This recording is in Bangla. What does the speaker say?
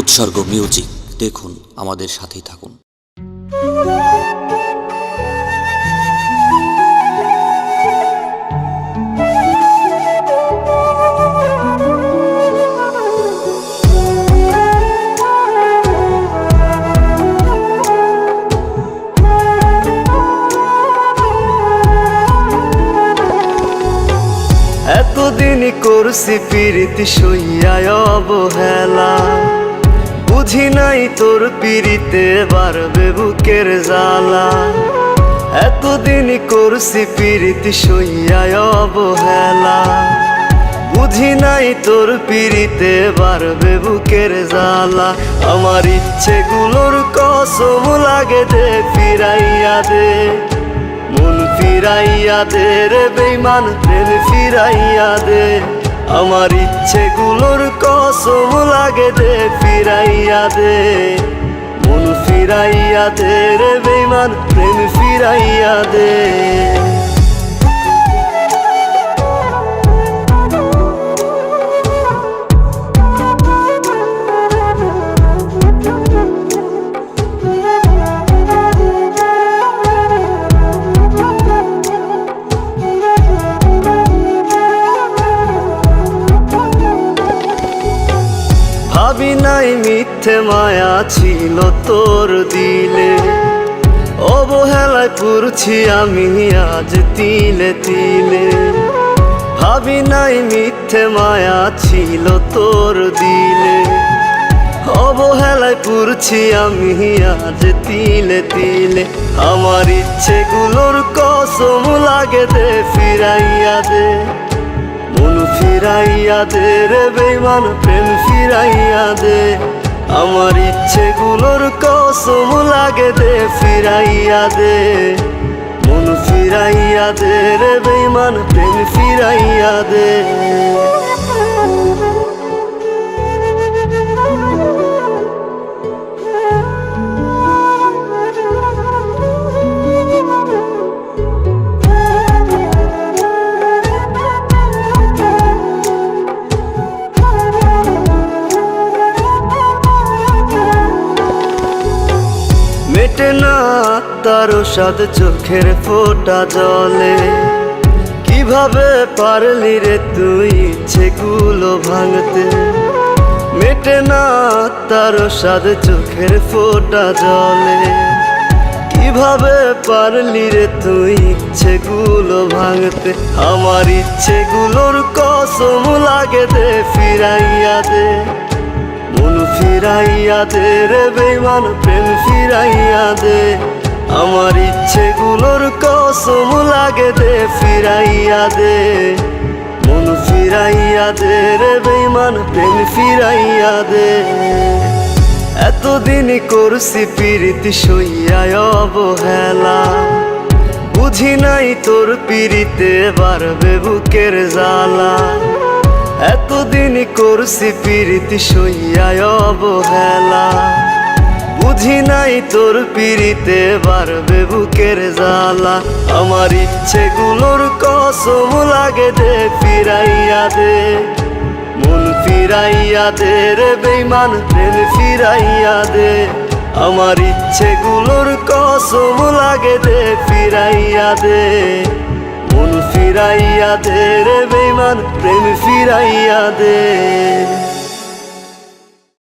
উৎসর্গ মিউজিক দেখুন, আমাদের সাথেই থাকুন। এতদিন করছি প্রীতি সইয়ায় অবহেলা, বুঝি নাই তোর পিরিতে বাড়বে বুকের জ্বালা। এতদিন করছি প্রীতি সইয়ায় অবহেলা, বুঝি নাই তোর পিরিতে বাড়বে বুকের জ্বালা। আমার ইচ্ছেগুলোর কসম লাগে দে, ফিরাইয়া দে মন ফিরাইয়া দে রে বেঈমান, প্রেম ফিরাইয়া দে। আমার ইচ্ছেগুলোর কসম লাগে দে, ফিরাইয়া দে মন ফিরাইয়া দে রে বেঈমান, প্রেম ফিরাইয়া দে। ভাবি নাই মিথ্যে মায়া ছিল তোর দিলে, অবহেলায় পড়ছি আমি আজ তিলে তিলে। ভাবি নাই মিথ্যে মায়া ছিল তোর দিলে, অবহেলায় পড়ছি আমি আজ তিলে তিলে। আমার ইচ্ছেগুলোর কসম লাগে দে, ফিরাইয়া দে মন ফিরাইয়া দে রে বেঈমান, প্রেম ফিরাইয়া দে। আমার ইচ্ছেগুলোর কসম লাগে দে, ফিরাইয়া দে মন ফিরাইয়া দে রে বেঈমান, প্রেম ফিরাইয়া দে। মেটে না তার সাদ চোখের ফোঁটা জলে, কিভাবে পারলি রে তুই ইচ্ছেগুলো ভাঙতে। মেটে না তার সাদ চোখের ফোঁটা জলে, কিভাবে পারলি রে তুই ইচ্ছেগুলো ভাঙতে। আমার ইচ্ছেগুলোর কসম লাগে দে, ফিরাইয়া দে মন ফিরাইয়া দে রে বেঈমান, প্রেম ফিরাইয়া দে। আমার ইচ্ছেগুলোর কসম লাগে দে, ফিরাইয়া দে মন ফিরাইয়া দে রে বেঈমান, প্রেম ফিরাইয়া দে। এতদিন করছি প্রীতি সইয়ায় অবহেলা, বুঝি নাই তোর পিরিতে বাড়বে বুকের জ্বালা। এতদিন করছি প্রীতি সইয়ায় অবহেলা, বুঝি নাই তোর পিরিতে বাড়বে বুকের জ্বালা। আমার ইচ্ছেগুলোর কসম লাগে দে, ফিরাইয়া দে মন ফিরাইয়া দে রে বেঈমান, প্রেম ফিরাইয়া দে। আমার ইচ্ছেগুলোর কসম লাগে দে, ফিরাইয়া দে মন ফিরাইয়া দে রে বেঈমান, প্রেম ফিরাইয়া দে।